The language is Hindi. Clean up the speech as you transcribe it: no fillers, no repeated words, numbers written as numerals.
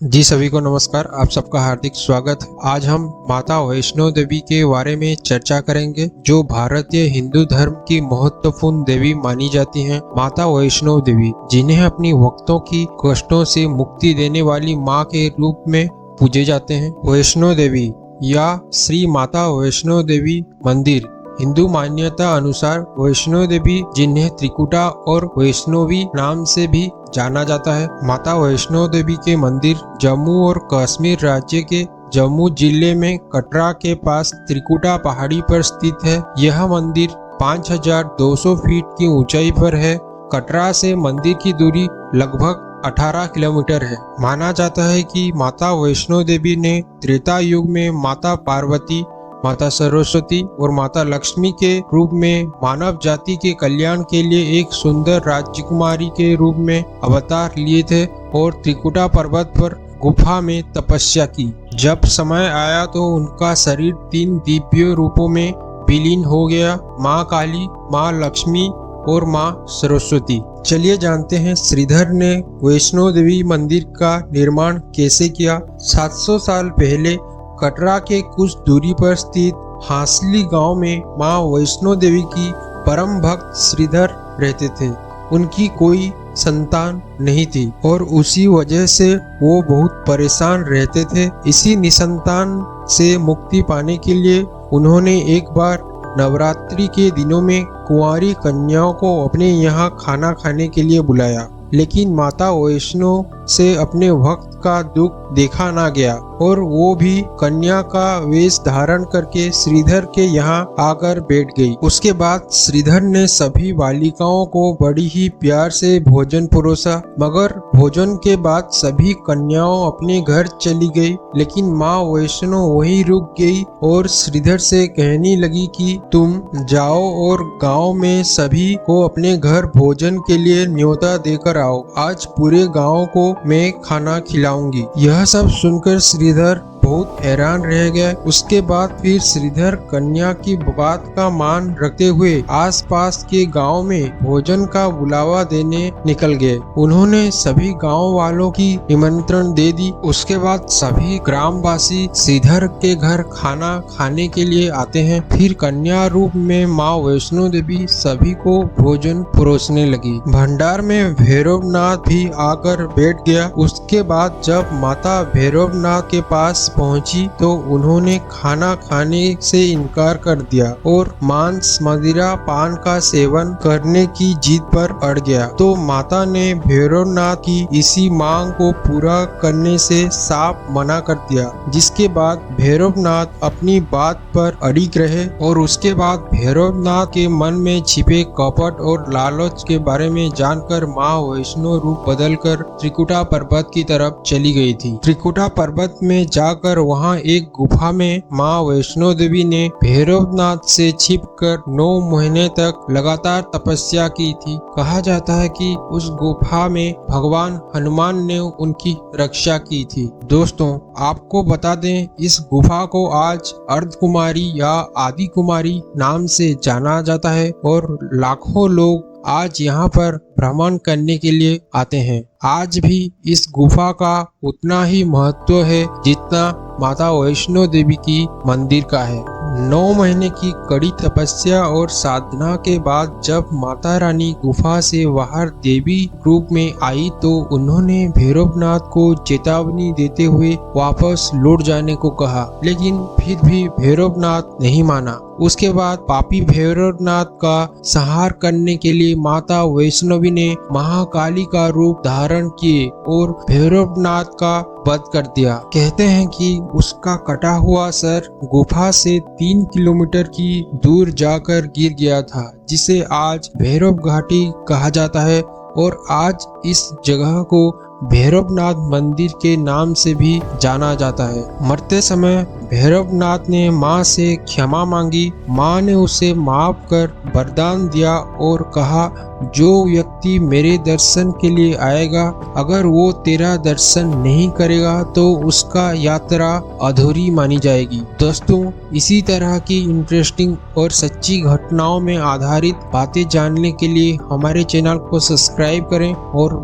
जी सभी को नमस्कार। आप सबका हार्दिक स्वागत है। आज हम माता वैष्णो देवी के बारे में चर्चा करेंगे, जो भारतीय हिंदू धर्म की महत्वपूर्ण देवी मानी जाती हैं। माता वैष्णो देवी, जिन्हें अपनी भक्तों की कष्टों से मुक्ति देने वाली माँ के रूप में पूजे जाते हैं। वैष्णो देवी या श्री माता वैष्णो देवी मंदिर हिंदू मान्यता अनुसार वैष्णो देवी, जिन्हें त्रिकुटा और वैष्णवी नाम से भी जाना जाता है। माता वैष्णो देवी के मंदिर जम्मू और कश्मीर राज्य के जम्मू जिले में कटरा के पास त्रिकुटा पहाड़ी पर स्थित है। यह मंदिर 5200 फीट की ऊंचाई पर है। कटरा से मंदिर की दूरी लगभग 18 किलोमीटर है। माना जाता है कि माता वैष्णो देवी ने त्रेता युग में माता पार्वती, माता सरस्वती और माता लक्ष्मी के रूप में मानव जाति के कल्याण के लिए एक सुंदर राजकुमारी के रूप में अवतार लिए थे और त्रिकुटा पर्वत पर गुफा में तपस्या की। जब समय आया तो उनका शरीर 3 दिव्य रूपों में विलीन हो गया, माँ काली, माँ लक्ष्मी और माँ सरस्वती। चलिए जानते हैं श्रीधर ने वैष्णो देवी मंदिर का निर्माण कैसे किया। 700 साल पहले कटरा के कुछ दूरी पर स्थित हांसली गांव में मां वैष्णो देवी की परम भक्त श्रीधर रहते थे। उनकी कोई संतान नहीं थी और उसी वजह से वो बहुत परेशान रहते थे। इसी निसंतान से मुक्ति पाने के लिए उन्होंने एक बार नवरात्रि के दिनों में कुंवारी कन्याओं को अपने यहाँ खाना खाने के लिए बुलाया, लेकिन माता वैष्णो से अपने भक्त का दुख देखा ना गया और वो भी कन्या का वेश धारण करके श्रीधर के यहाँ आकर बैठ गई। उसके बाद श्रीधर ने सभी बालिकाओं को बड़ी ही प्यार से भोजन परोसा, मगर भोजन के बाद सभी कन्याओं अपने घर चली गई, लेकिन माँ वैष्णो वहीं रुक गई और श्रीधर से कहने लगी कि तुम जाओ और गांव में सभी को अपने घर भोजन के लिए न्योता देकर आओ। आज पूरे गांव को मैं खाना खिलाऊंगी। यह सब सुनकर श्रीधर बहुत हैरान रह गए। उसके बाद फिर श्रीधर कन्या की बात का मान रखते हुए आसपास के गांव में भोजन का बुलावा देने निकल गए। उन्होंने सभी गांव वालों की निमंत्रण दे दी। उसके बाद सभी ग्रामवासी श्रीधर के घर खाना खाने के लिए आते हैं। फिर कन्या रूप में माँ वैष्णो देवी सभी को भोजन परोसने लगी। भंडार में भैरवनाथ भी आकर बैठ गया। उसके बाद जब माता भैरवनाथ के पास पहुंची तो उन्होंने खाना खाने से इनकार कर दिया और मांस, मदिरा, पान का सेवन करने की जिद पर अड़ गया। तो माता ने भैरवनाथ की इसी मांग को पूरा करने से साफ मना कर दिया, जिसके बाद भैरवनाथ अपनी बात पर अड़िग रहे और उसके बाद भैरवनाथ के मन में छिपे कपट और लालच के बारे में जानकर माँ वैष्णो रूप बदलकर त्रिकुटा पर्वत की तरफ चली गई थी। त्रिकुटा पर्वत में जाकर वहां एक गुफा में माँ वैष्णो देवी ने भैरवनाथ से छिपकर 9 महीने तक लगातार तपस्या की थी। कहा जाता है कि उस गुफा में भगवान हनुमान ने उनकी रक्षा की थी। दोस्तों, आपको बता दें, इस गुफा को आज अर्धकुमारी या आदि कुमारी नाम से जाना जाता है और लाखों लोग आज यहाँ पर भ्रमण करने के लिए आते हैं। आज भी इस गुफा का उतना ही महत्व है जितना माता वैष्णो देवी की मंदिर का है। 9 महीने की कड़ी तपस्या और साधना के बाद जब माता रानी गुफा से बाहर देवी रूप में आई तो उन्होंने भैरवनाथ को चेतावनी देते हुए वापस लौट जाने को कहा, लेकिन फिर भी भैरवनाथ नहीं माना। उसके बाद पापी भैरवनाथ का संहार करने के लिए माता वैष्णवी ने महाकाली का रूप धारण किए और भैरवनाथ का वध कर दिया। कहते हैं कि उसका कटा हुआ सर गुफा से 3 किलोमीटर की दूर जाकर गिर गया था, जिसे आज भैरव घाटी कहा जाता है और आज इस जगह को भैरवनाथ मंदिर के नाम से भी जाना जाता है। मरते समय भैरवनाथ ने माँ से क्षमा मांगी। माँ ने उसे माफ कर वरदान दिया और कहा, जो व्यक्ति मेरे दर्शन के लिए आएगा, अगर वो तेरा दर्शन नहीं करेगा तो उसका यात्रा अधूरी मानी जाएगी। दोस्तों, इसी तरह की इंटरेस्टिंग और सच्ची घटनाओं में आधारित बातें जानने के लिए हमारे चैनल को सब्सक्राइब करें और